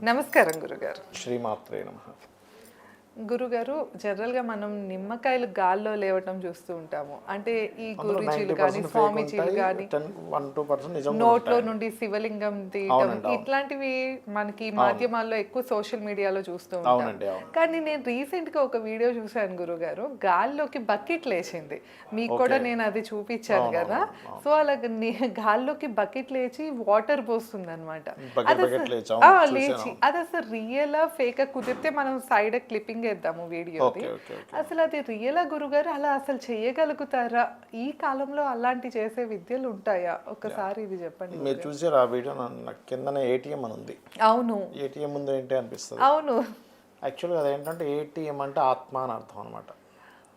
నమస్కారం గురుగారు. శ్రీమాత్రే నమః. గురుగారు, జనరల్గా మనం నిమ్మకాయలు గాల్లో లేవటం చూస్తూ ఉంటాము. అంటే ఈ అందులో గురూజీలు 90% కానీ ఫేక్ స్వామీజీలు ఉంటాయి, కానీ 1-2% నిజం కూడా నోట్లో ఉంటాయి. నుండి శివలింగం తీయటం అవునండి, అవును. ఇట్లాంటివి మనకి మాధ్యమాల్లో ఎక్కువ సోషల్ మీడియాలో చూస్తూ ఉంటాం. అవునండి, అవును. కానీ నేను రీసెంట్గా ఒక వీడియో చూశాను గురుగారు, గాల్లోకి బకెట్ లేచింది. మీకు కూడా నేను అది చూపించాను కదా. సో అలా గాల్లోకి బకెట్ లేచి వాటర్ పోస్తుంది అనమాట. బకెట్ లేచి, అవును, లేచి చూశాను. అది అసలు రియలా ఫేక్ కుదిరితే మనం సైడ్ క్లిప్పింగ్ వేద్దాము వీడియోది. Okay, okay, okay. అసలు అది రియలా గురుగారు? అలా అసలు చేయగలుగుతారా? ఈ కాలంలో అలాంటి చేసే విద్యలు ఉంటాయా? ఒకసారి ఇది చెప్పండి. మీరు చూసారు ఆ వీడియో? నాకు కిందనే ఏటీఎం అని ఉంది. అవును, ఏటీఎం ముందు ఏంటి అనిపిస్తుంది. అవును. యాక్చువల్గా అదేంటంటే ఏటీఎం అంటే ఆత్మ అని అర్థం అనమాట.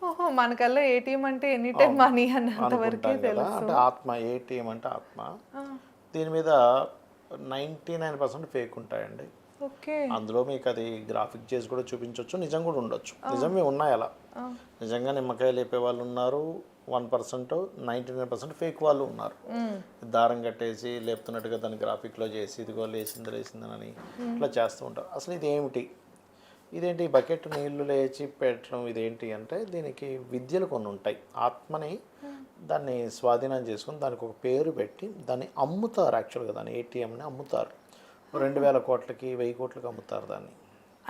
ఓహో, మనకల్లా ఏటీఎం అంటే ఎనీ టైం మనీ అన్నంత వరకే అనుకుంటాం కదా, తెలుసు. అంటే ఆత్మ, ఏటీఎం అంటే ఆత్మ. దీని మీద 99% ఫేక్ ఉంటాయండి. ఓకే. అందులో మీకు అది గ్రాఫిక్ చేసి కూడా చూపించవచ్చు, నిజం కూడా ఉండొచ్చు. నిజమే ఉన్నాయి అలా. నిజంగా నిమ్మకాయలు లేపే వాళ్ళు ఉన్నారు 1%, 99% ఫేక్ వాళ్ళు ఉన్నారు. దారం కట్టేసి లేపుతున్నట్టుగా దాన్ని గ్రాఫిక్లో చేసి ఇదిగో లేసిందని ఇట్లా చేస్తూ ఉంటారు. అసలు ఇదేంటి బకెట్ నీళ్లు లేచి పెట్టడం ఇదేంటి అంటే, దీనికి విద్యలు కొన్ని ఉంటాయి. ఆత్మని దాన్ని స్వాధీనం చేసుకుని దానికి ఒక పేరు పెట్టి దాన్ని అమ్ముతారు. యాక్చువల్గా దాన్ని ఏటీఎంని అమ్ముతారు. 2,000 కోట్లకి 1,000 కోట్లకి అమ్ముతారు దాన్ని.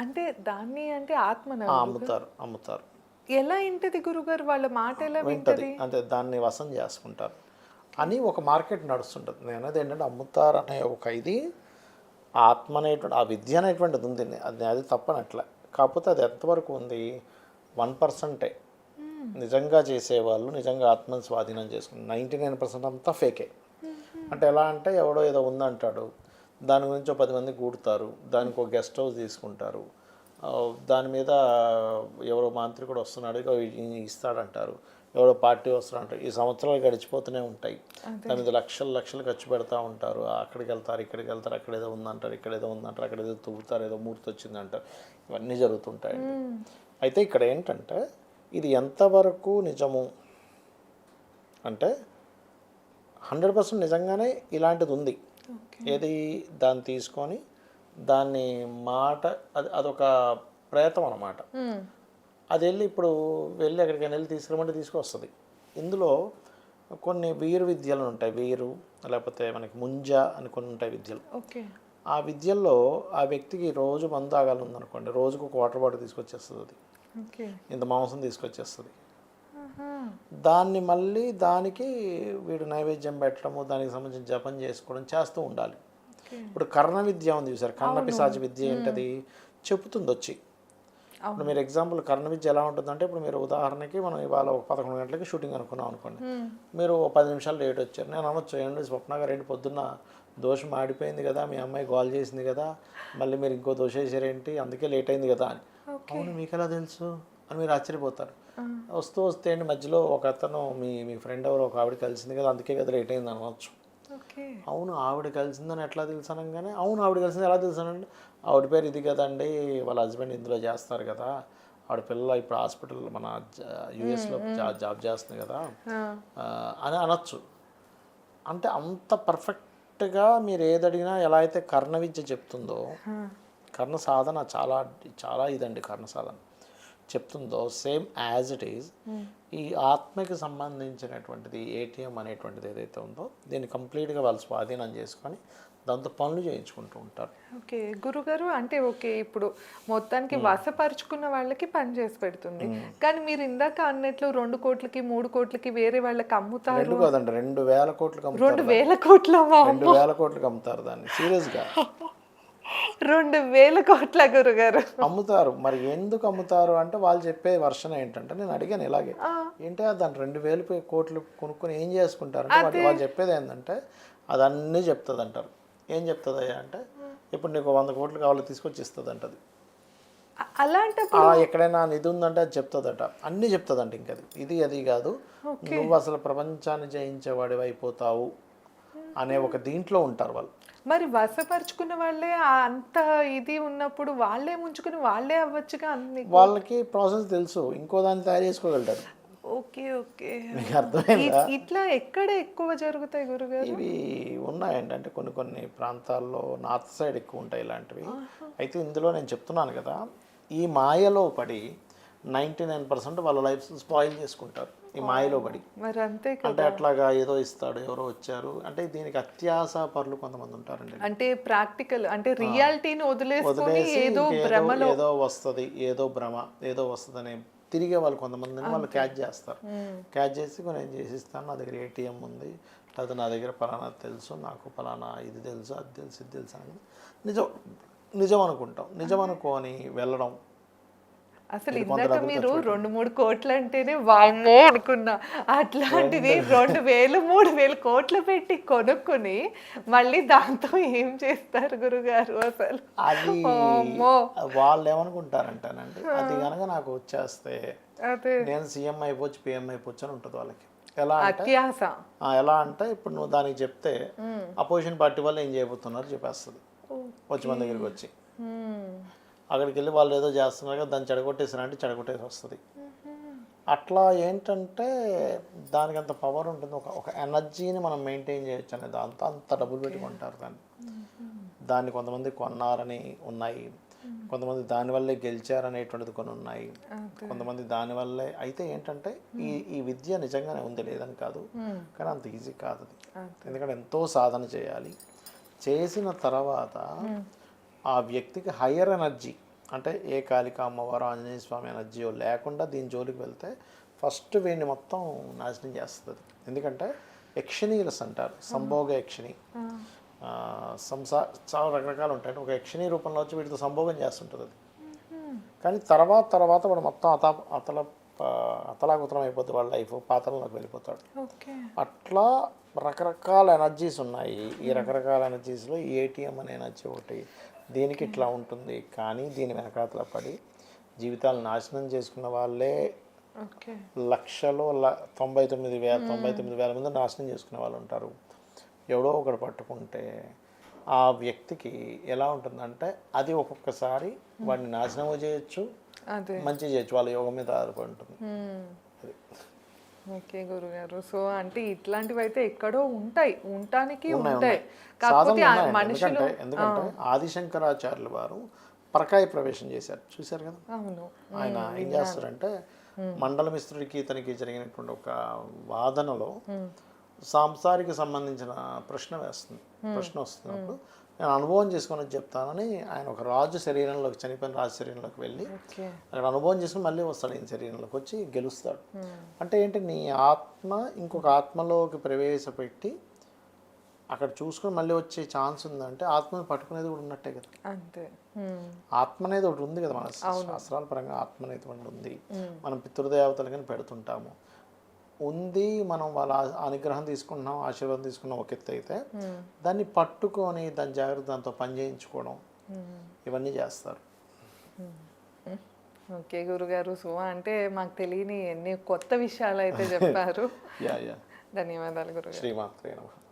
అంటే దాన్ని అంటే ఆత్మన అమ్ముతారు. ఎలా ఇంటది గురుగారు? వాళ్ళ మాట ఎలా వింటది, వింటది? అంటే దాన్ని వశం చేసుకుంటారు అని ఒక మార్కెట్ నడుస్తుంటుంది. నేను అనేది ఏంటంటే, అమ్ముతారు అనే ఒక ఇది ఆత్మ అనేటువంటి ఆ విద్య అనేటువంటిది ఉంది. అది తప్పనట్లే. కాకపోతే అది ఎంతవరకు ఉంది? 1%. నిజంగా చేసేవాళ్ళు, నిజంగా ఆత్మని స్వాధీనం చేసుకుని 99% అంతా ఫేకే. అంటే ఎలా అంటే, ఎవడో ఏదో ఉందంటాడు, దాని గురించి 10 మంది కూడతారు, దానికి ఒక గెస్ట్ హౌస్ తీసుకుంటారు, దాని మీద ఎవరో మాంత్రికుడు వస్తున్నాడు ఇస్తాడంటారు, ఎవరో పార్టీ వస్తాడంటారు. ఈ సంవత్సరాలు గడిచిపోతూనే ఉంటాయి. దాని మీద లక్షలు ఖర్చు పెడతా ఉంటారు. అక్కడికి వెళ్తారు, ఇక్కడికి వెళ్తారు, అక్కడేదో ఉందంటారు, ఇక్కడేదో ఉందంటారు, అక్కడేదో తువ్వుతారు, ఏదో మూర్తి వచ్చిందంటారు. ఇవన్నీ జరుగుతుంటాయండి. అయితే ఇక్కడ ఏంటంటే, ఇది ఎంతవరకు నిజము అంటే 100% నిజంగానే ఇలాంటిది ఉంది. ఏది? దాన్ని తీసుకొని దాన్ని మాట అదొక ప్రేతం అన్నమాట. అది ఇప్పుడు ఎక్కడికైనా వెళ్ళి తీసుకురమంటే తీసుకొస్తుంది. ఇందులో కొన్ని వీరు విద్యలు ఉంటాయి. వీరు లేకపోతే మనకి ముంజ అని కొన్ని ఉంటాయి విద్యలు. ఆ విద్యల్లో ఆ వ్యక్తికి రోజు మందు తాగాలని ఉందనుకోండి, రోజుకు ఒక వాటర్ బాటిల్ తీసుకొచ్చేస్తుంది. అది ఇంత మాంసం తీసుకొచ్చేస్తుంది. దాన్ని మళ్ళీ దానికి వీడు నైవేద్యం పెట్టడము, దానికి సంబంధించిన జపం చేసుకోవడం చేస్తూ ఉండాలి. ఇప్పుడు కర్ణ విద్య ఉంది చూసారు, కర్ణ పిశాచి విద్య ఏంటది చెప్తుంది వచ్చి. ఇప్పుడు మీరు ఎగ్జాంపుల్ కర్ణ విద్య ఎలా ఉంటుందంటే, ఇప్పుడు మీరు ఉదాహరణకి మనం ఇవాళ ఒక 11 గంటలకి షూటింగ్ అనుకున్నాం అనుకోండి, మీరు 10 నిమిషాలు లేట్ వచ్చారు. నేను అనొచ్చు, ఏంటి స్వప్న గారు, ఏంటి పొద్దున్న దోషం ఆడిపోయింది కదా, మీ అమ్మాయి కాల్ చేసింది కదా, మళ్ళీ మీరు ఇంకో దోష వేసారేంటి, అందుకే లేట్ అయింది కదా అని. అవును, మీకు ఎలా తెలుసు అని మీరు ఆశ్చర్యపోతారు. వస్తే అండి మధ్యలో ఒక అతను మీ ఫ్రెండ్ ఎవరు ఒక ఆవిడ కలిసింది కదా, అందుకే కదా లేట్ అయింది అనవచ్చు. అవును, ఆవిడ కలిసిందని ఎట్లా తెలుసు అనగానే, అవును ఆవిడ కలిసింది ఎలా తెలుసానండి, ఆవిడ పేరు ఇది కదండి, వాళ్ళ హస్బెండ్ ఇందులో చేస్తారు కదా, ఆవిడ పిల్ల ఇప్పుడు హాస్పిటల్ మన యుఎస్లో జాబ్ చేస్తుంది కదా అని అనొచ్చు. అంటే అంత పర్ఫెక్ట్గా మీరు ఏదడిగినా, ఎలా అయితే కర్ణ విద్య చెప్తుందో, కర్ణ సాధన చాలా చాలా ఇదండి, కర్ణ సాధన చెప్తుందో సేమ్ యాజ్ ఇట్ ఈజ్ ఈ ఆత్మకి సంబంధించినటువంటిది ఏటీఎం అనేటువంటిది ఏదైతే ఉందో, దీన్ని కంప్లీట్గా వాళ్ళు స్వాధీనం చేసుకొని దాంతో పనులు చేయించుకుంటూ ఉంటారు. ఓకే గురుగారు, అంటే ఇప్పుడు మొత్తానికి వశపరుచుకున్న వాళ్ళకి పని చేసి పెడుతుంది. కానీ మీరు ఇందాక అన్నట్లు 2 కోట్లకి 3 కోట్లకి వేరే వాళ్ళకి అమ్ముతారు. 2 కాదండి, 2,000 కోట్లకి అమ్ముతారు. 2,000 కోట్ల? 2,000 కోట్లకి అమ్ముతారు దాన్ని, సీరియస్గా 2,000 కోట్ల గురుగారు అమ్ముతారు. మరి ఎందుకు అమ్ముతారు అంటే, వాళ్ళు చెప్పే వర్షన్ ఏంటంటే, నేను అడిగాను ఇలాగే, ఏంటి దాన్ని 2,000 కోట్లు కొనుక్కొని ఏం చేసుకుంటారంటే, వాళ్ళు చెప్పేది ఏంటంటే, అదన్నీ చెప్తుంది అంటారు. ఏం చెప్తుందయ్యా అంటే, ఇప్పుడు నీకు 100 కోట్లు కావాలో తీసుకొచ్చి ఇస్తుంది అంటది. అలాంటప్పుడు ఎక్కడైనా నిధి ఉందంటే అది చెప్తుందట, అన్నీ చెప్తుందంట. ఇంకది అది కాదు, నువ్వు అసలు ప్రపంచాన్ని జయించేవాడివి అయిపోతావు అనే ఒక దీంట్లో ఉంటారు వాళ్ళు. మరి వశపరుచుకున్న వాళ్ళే అంత ఇది ఉన్నప్పుడు వాళ్ళే ముంచుకుని వాళ్ళే అవ్వచ్చుగా. అన్ని వాళ్ళకి ప్రాసెస్ తెలుసు, ఇంకో దాన్ని తయారు చేసుకోగలుగుతారు. Okay okay. మీకు అర్థమైందా? ఇట్లా ఎక్కడ ఎక్కువ జరుగుతాయి గురుగారు? ఇవి ఉన్నాయండి, అంటే కొన్ని కొన్ని ప్రాంతాల్లో నార్త్ సైడ్ ఎక్కువ ఉంటాయి ఇలాంటివి. అయితే ఇందులో నేను చెప్తున్నాను కదా, ఈ మాయలో పడి 99% వాళ్ళ లైఫ్ స్పాయిల్ చేసుకుంటారు ఈ మాయలో పడి. మరి అంతే అంటే కదా. అట్లాగా ఏదో ఇస్తాడు, ఎవరో వచ్చారు అంటే దీనికి అత్యాస పరులు కొంతమంది ఉంటారండి. అంటే ప్రాక్టికల్ అంటే రియాలిటీని వదిలేసుకొని వదిలేసి ఏదో ఇంకేదో భ్రమలో. ఏదో వస్తుంది, ఏదో భ్రమ, ఏదో వస్తుందని తిరిగే వాళ్ళు కొంతమందిని వాళ్ళు క్యాచ్ చేస్తారు. క్యాచ్ చేసి కొన్ని నేను చేసిస్తాను, నా దగ్గర ఏటీఎం ఉంది, లేదా నా దగ్గర పలానా తెలుసు, నాకు పలానా ఇది తెలుసు, అది తెలుసు, ఇది తెలుసు అని నిజం నిజం అనుకుంటాం. నిజం అనుకోని వెళ్ళడం. అసలు ఇది కొంత ఇందాక డబ్బులు మీరు ఖర్చు 2-3 కోట్లు అంటేనే వామ్మో అనుకున్నా. అట్లాంటిది 2,000-3,000 కోట్లు పెట్టి కొనుక్కుని మళ్ళీ దాంతో ఏం చేస్తారు గురుగారు అసలు? అది అమ్మో. వాళ్ళు ఏమనుకుంటారంటేనండి, అది కనుక నాకు వచ్చేస్తే అదే నేను సీఎం అయిపోవచ్చు, పిఎం అయిపోవచ్చు అని ఉంటుంది వాళ్ళకి. ఎలా అంటే అత్యాస. ఎలా అంటే ఇప్పుడు నువ్వు దానికి చెప్తే అపోజిషన్ పార్టీ వాళ్ళు ఏం చేయబోతున్నారు చెప్పేస్తుంది వచ్చి మన దగ్గరికి వచ్చి. అక్కడికి వెళ్ళి వాళ్ళు ఏదో చేస్తున్నారు కదా, దాన్ని చెడగొట్టేసారంటే చెడగొట్టేసి వస్తుంది. అట్లా ఏంటంటే దానికి అంత పవర్ ఉంటుంది, ఒక ఎనర్జీని మనం మెయింటైన్ చేయొచ్చు అనేది. అంత డబ్బులు పెట్టుకుంటారు దాన్ని కొంతమంది కొన్నారని ఉన్నాయి, కొంతమంది దానివల్లే గెలిచారనేటువంటిది కొన్ని ఉన్నాయి, కొంతమంది దానివల్లే. అయితే ఏంటంటే ఈ విద్య నిజంగానే ఉంది, లేదని కాదు, కానీ అంత ఈజీ కాదు అది. ఎందుకంటే ఎంతో సాధన చేయాలి. చేసిన తర్వాత ఆ వ్యక్తికి హయ్యర్ ఎనర్జీ, అంటే ఏ కాళిక అమ్మవారు, ఆంజనేయ స్వామి ఎనర్జీయో లేకుండా దీని జోలికి వెళ్తే ఫస్ట్ వీడిని మొత్తం నాశనం చేస్తుంది. ఎందుకంటే యక్షిణీలస్ అంటారు, సంభోగ యక్షిణి, చాలా రకరకాలు ఉంటాయి. ఒక యక్షిణీ రూపంలో వచ్చి వీటితో సంభోగం చేస్తుంటుంది అది. కానీ తర్వాత వాడు మొత్తం అతలాకుతలం అయిపోతుంది, వాళ్ళ లైఫ్ పాత్రలోకి వెళ్ళిపోతాడు. అట్లా రకరకాల ఎనర్జీస్ ఉన్నాయి. ఈ రకరకాల ఎనర్జీస్లో ఏటీఎం అనే ఎనర్జీ ఒకటి. దీనికి ఇట్లా ఉంటుంది, కానీ దీని వెనకాతల పడి జీవితాలు నాశనం చేసుకున్న వాళ్ళే లక్షలో 99,000 మంది నాశనం చేసుకునే వాళ్ళు ఉంటారు. ఎవడో ఒకడు పట్టుకుంటే ఆ వ్యక్తికి ఎలా ఉంటుందంటే అది ఒక్కొక్కసారి వాడిని నాశనం చేయొచ్చు, మంచి చేయొచ్చు, వాళ్ళ యోగం మీద ఆధారపడి ఉంటుంది. ఓకే గురుగారు. సో అంటే ఇట్లాంటివి అయితే ఎక్కడో ఉంటాయి, ఉండటానికి ఉన్నాయి. కాకపోతే మనుషులు. ఎందుకంటే ఆదిశంకరాచార్యుల వారు పరకాయ ప్రవేశం చేశారు, చూశారు కదా. అవును. ఆయన ఏం చేస్తారంటే మండలమిశ్రుడికి ఇతనికి జరిగినటువంటి ఒక వాదనలో సాంసారికి సంబంధించిన ప్రశ్న వస్తున్నప్పుడు నేను అనుభవం చేసుకొని చెప్తానని ఆయన ఒక రాజు శరీరంలోకి, చనిపోయిన రాజు శరీరంలోకి వెళ్ళి అక్కడ అనుభవం చేసుకుని మళ్ళీ వస్తాడు, ఈయన శరీరంలోకి వచ్చి గెలుస్తాడు. అంటే ఏంటి, నీ ఆత్మ ఇంకొక ఆత్మలోకి ప్రవేశపెట్టి అక్కడ చూసుకొని మళ్ళీ వచ్చే ఛాన్స్ ఉందంటే ఆత్మని పట్టుకునేది కూడా ఉన్నట్టే కదా. అంతే. ఆత్మ అనేది ఒకటి ఉంది కదా, మన శాస్త్రాల పరంగా ఆత్మ అనేది ఒకటి ఉంది. మనం పితృదేవతలు కానీ పెడుతుంటాము ఉంది, మనం వాళ్ళ అనుగ్రహం తీసుకుంటున్నాం, ఆశీర్వాదం తీసుకున్నాం ఒక ఎత్తు అయితే, దాన్ని పట్టుకొని దాని జాగ్రత్త దాంతో పని చేయించుకోవడం ఇవన్నీ చేస్తారు. ఓకే గురుగారు. సో అంటే మాకు తెలియని ఎన్ని కొత్త విషయాలు అయితే చెప్పారు. యా ధన్యవాదాలు గురుగారు. శ్రీమాత్రే నమః.